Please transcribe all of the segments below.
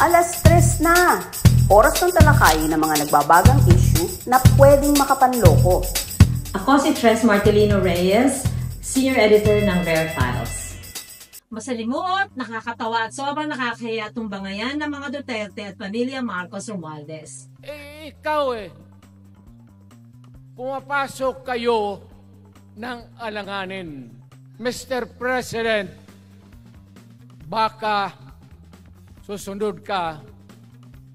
3:00 na. Oras ng talakayin ng mga nagbabagang issue na pwedeng makapanloko. Ako si Tres Martelino Reyes, Senior Editor ng Rare Files. Masalimuot, nakakatawa at sobrang nakakahiya itong bangayan ng mga Duterte at pamilya Marcos Romualdez. Ikaw pumapasok kayo ng alanganin. Mr. President, baka susunod ka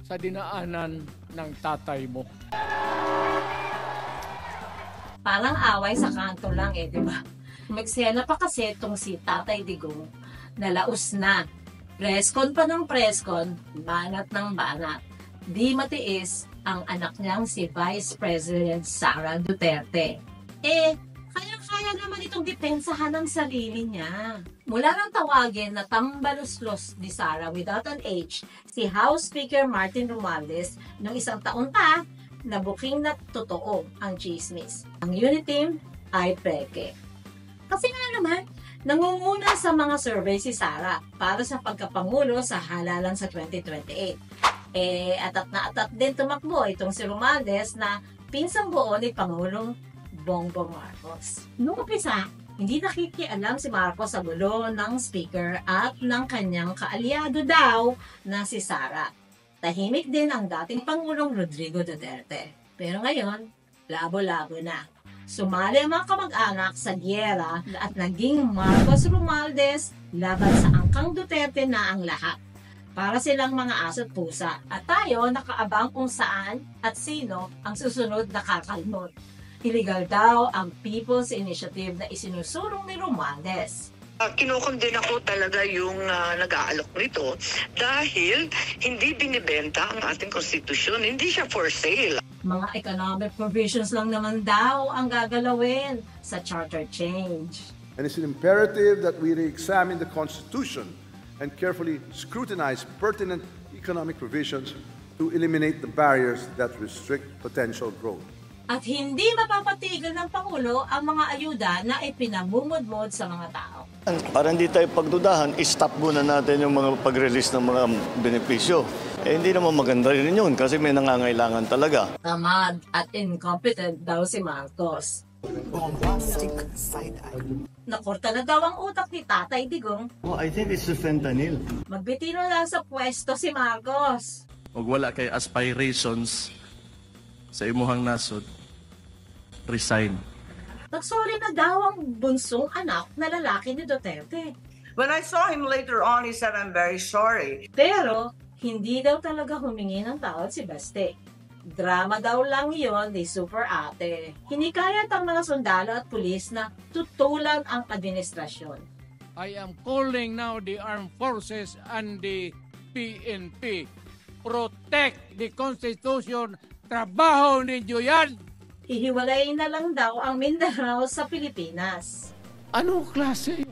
sa dinaanan ng tatay mo. Parang away sa kanto lang di ba? Magsena pa kasi itong si Tatay Digong, nalaos na. Preskon pa ng preskon, banat ng banat. Di matiis ang anak niyang si Vice President Sara Duterte. Kaya naman itong depensahan ng sarili niya. Mula nang tawagin na tambaluslos ni Sara without an H, si House Speaker Martin Romualdez noong 1 taon pa, nabuking na totoo ang chismis. Ang unit team ay peke. Kasi nga naman, nangunguna sa mga survey si Sara para sa pagkapangulo sa halalan sa 2028. Atat na atat din tumakbo itong si Romualdez na pinsang buo ni Pangulong Bongbong Marcos. Noong umpisa, hindi nakikialam si Marcos sa gulo ng speaker at ng kanyang kaalyado daw na si Sara. Tahimik din ang dating Pangulong Rodrigo Duterte. Pero ngayon, labo-labo na. Sumali ang mga kamag-anak sa giyera at naging Marcos Romualdez laban sa angkang Duterte na ang lahat. Para silang mga aso't pusa. At tayo nakaabang kung saan at sino ang susunod na kakalmot. Illegal daw ang People's Initiative na isinusulong ni Romualdez. Kinukondena ko talaga yung nag-aalok nito dahil hindi binibenta ang ating konstitusyon. Hindi siya for sale. Mga economic provisions lang naman daw ang gagalawin sa charter change. And it's imperative that we re-examine the Constitution and carefully scrutinize pertinent economic provisions to eliminate the barriers that restrict potential growth. At hindi mapapatigil ng Pangulo ang mga ayuda na ipinamumudmod sa mga tao. Para hindi tayo pagdudahan, i-stop muna natin yung mga pag-release ng mga benepisyo. Hindi naman maganda rin yun kasi may nangangailangan talaga. Tamad at incompetent daw si Marcos. Bombastic side-eye. Nakorta na daw ang utak ni Tatay Digong. I think it's the fentanyl. Magbitino lang sa pwesto si Marcos. Ug wala kay aspirations sa imuhang nasod, resign. Nagsorry na daw ang bunsong anak na lalaki ni Duterte. When I saw him later on, he said, "I'm very sorry." Pero, hindi daw talaga humingi ng tawad si Baste. Drama daw lang yon ni Super Ate. Hinikayat ang mga sundalo at pulis na tutulan ang administrasyon. I am calling now the armed forces and the PNP. Protect the Constitution. Trabaho ninyo yan! Ihiwalay na lang daw ang Mindanao sa Pilipinas. Anong klase?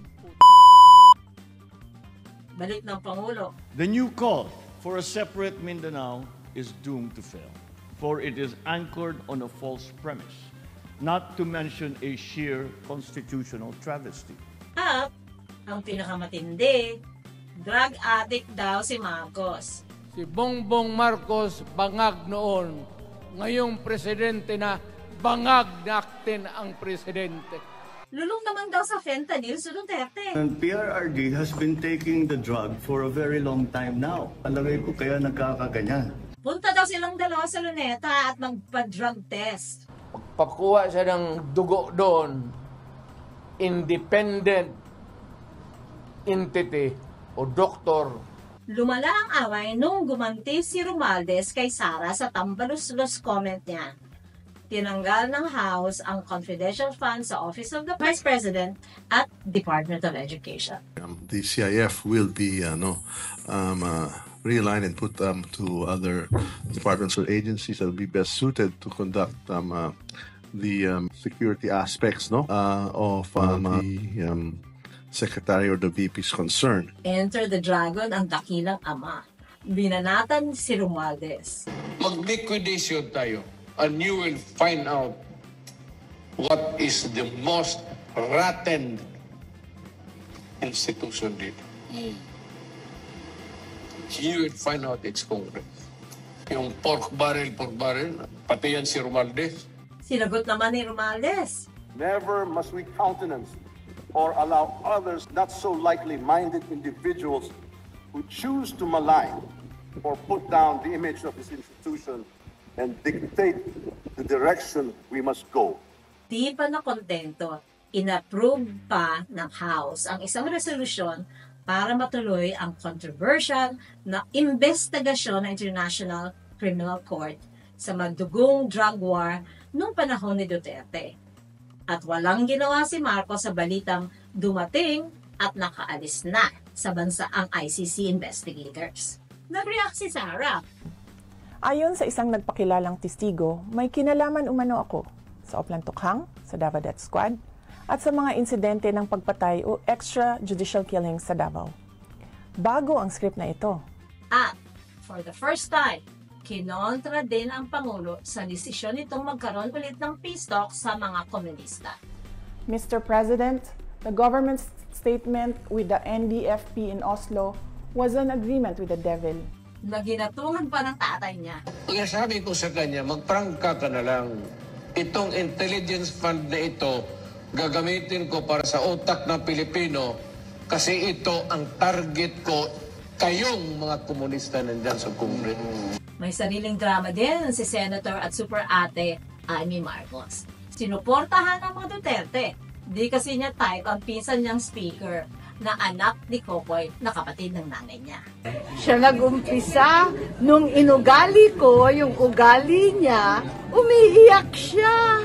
Balik ng Pangulo. The new call for a separate Mindanao is doomed to fail, for it is anchored on a false premise, not to mention a sheer constitutional travesty. At, ang pinakamatindi, drug addict daw si Marcos. Si Bongbong Marcos bangag noon. Ngayong presidente na, bangag natin ang presidente. Lulong naman daw sa fentanyl si Duterte. And PRRD has been taking the drug for a very long time now. Alagay ko kaya nagkakaganyan. Punta daw silang dalawa sa Luneta at magpa-drug test. Pagpakuha siya ng dugo doon, independent entity o doktor. Lumala ang away nung gumanti si Romualdez kay Sara sa tambaluslos comment niya. Tinanggal ng House ang confidential funds sa Office of the Vice President at Department of Education. The CIF will be realigned and put to other departments or agencies that will be best suited to conduct the security aspects of the Secretary or the VP's concern. Enter the dragon ang dakilang ama. Binanatan si Romualdez. Mag-liquidation tayo and you will find out what is the most rotten institution dito. you will find out it's Congress. Yung pork barrel, pati yan si Romualdez. Sinagot naman ni Romualdez. Never must we countenance or allow others not so likely-minded individuals who choose to malign or put down the image of this institution and dictate the direction we must go. Di pa na kontento, inapprove pa ng House ang isang resolusyon para matuloy ang controversial na investigasyon ng International Criminal Court sa magdugong drug war noong panahon ni Duterte. At walang ginawa si Marcos sa balitang dumating at nakaalis na sa bansa ang ICC investigators. Nag-react si Sara. Ayon sa isang nagpakilalang testigo, may kinalaman umano ako sa Oplan Tukhang, sa Davao Death Squad, at sa mga insidente ng pagpatay o extrajudicial killing sa Davao. Bago ang script na ito. At for the first time, kinontra din ang Pangulo sa desisyon nitong magkaroon ulit ng peace talk sa mga komunista. Mr. President, the government's statement with the NDFP in Oslo was an agreement with the devil. Naginatungan pa ng tatay niya. Kaya sabi ko sa kanya, magprangka ka na lang. Itong intelligence fund na ito, gagamitin ko para sa utak ng Pilipino kasi ito ang target ko, kayong mga komunista nandyan sa Congress. May sariling drama din si Senator at Super Ate Amy Marcos. Sinuportahan ng mga Duterte. Di kasi niya type ang pinsan niyang speaker na anak ni Kokoy na kapatid ng nanay niya. Siya nag-umpisa, nung inugali ko yung ugali niya, umiiyak siya.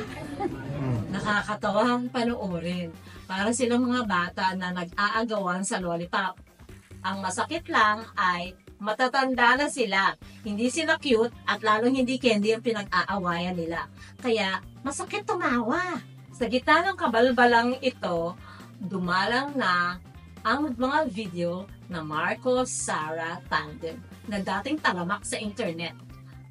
Nakakatawang panoorin. Para silang mga bata na nag-aagawan sa lollipop. Ang masakit lang ay matatanda na sila. Hindi sila cute at lalong hindi candy ang pinag-aawayan nila. Kaya masakit tumawa. Sa gitna ng kabalbalang ito, dumalang na ang mga video na Marcos-Sara tandem na dating talamak sa internet.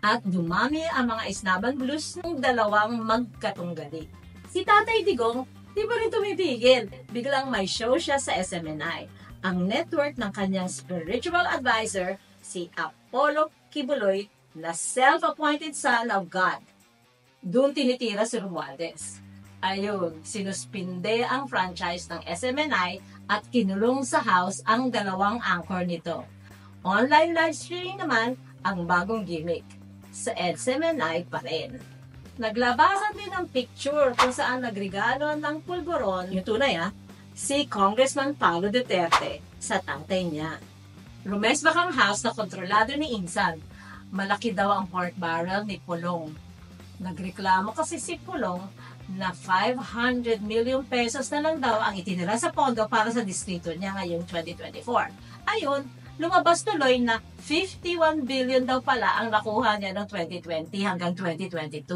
At dumami ang mga isnaban blues ng dalawang magkatunggali. Si Tatay Digong, di ba rin tumibigil? Biglang may show siya sa SMNI. Ang network ng kanyang spiritual advisor, si Apollo Kibuloy, na self-appointed son of God. Doon tinitira si Romualdez. Ayun, sinuspinde ang franchise ng SMNI at kinulong sa house ang dalawang anchor nito. Online live streaming naman ang bagong gimmick. Sa SMNI pa rin. Naglabasan din ng picture kung saan nagregalo ng pulburon, yung tunay si Congressman Paulo Duterte sa tatay niya. Rumesbak ang house na kontrolado ni Insan. Malaki daw ang pork barrel ni Pulong. Nagreklamo kasi si Pulong na 500 million pesos na lang daw ang itinira sa pondo para sa distrito niya ngayong 2024. Ayun, lumabas tuloy na 51 billion daw pala ang nakuha niya ng 2020 hanggang 2022.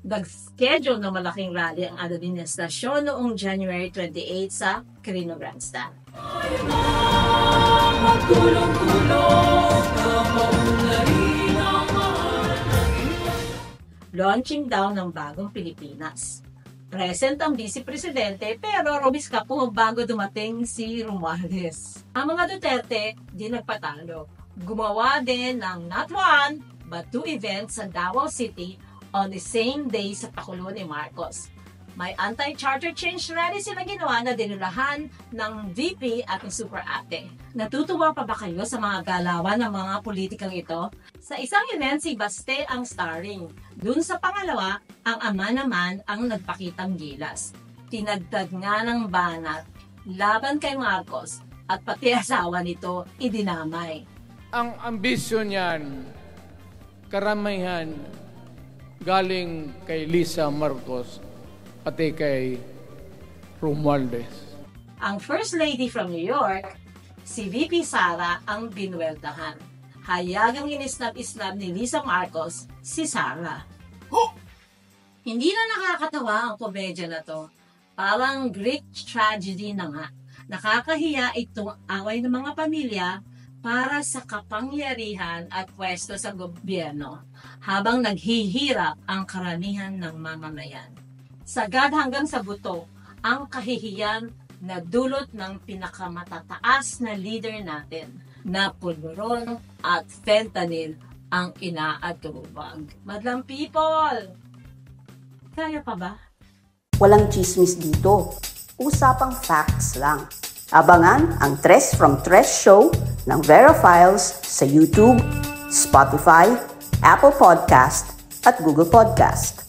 Nag-schedule ng malaking rally ang administrasyon noong January 28 sa Quirino Grandstand. Launching daw ng bagong Pilipinas. Present ang Vice Presidente pero rumiska po bago dumating si Romualdez. Ang mga Duterte di nagpatalo. Gumawa din ng not one but two events sa Davao City on the same day sa pakulo ni Marcos. May anti-charter change rally sila ginawa na dinulahan ng VP at ng Super Ate. Natutuwa pa ba kayo sa mga galawan ng mga politikang ito? Sa isang event, si Baste ang starring. Dun sa pangalawa, ang ama naman ang nagpakitang gilas. Tinagtad nga ng banat laban kay Marcos at pati asawa nito idinamay. Ang ambisyon niyan, karamihan, galing kay Lisa Marcos pati kay Romualdez. Ang First Lady from New York, si VP Sara ang binuweltahan. Hayagang inisnab-isnab ni Lisa Marcos si Sara. Hindi na nakakatawa ang komedya na to. Parang Greek tragedy na nga. Nakakahiya itong away ng mga pamilya para sa kapangyarihan at pwesto sa gobyerno habang naghihirap ang karamihan ng mamamayan. Sagad hanggang sa buto ang kahihiyan na dulot ng pinakamatataas na leader natin. na pulburon at fentanyl ang inaatubag. Madlang people! Kaya pa ba? Walang chismis dito. Usapang facts lang. Abangan ang Tres from Tres Show ng Vera Files sa YouTube, Spotify, Apple Podcast at Google Podcast.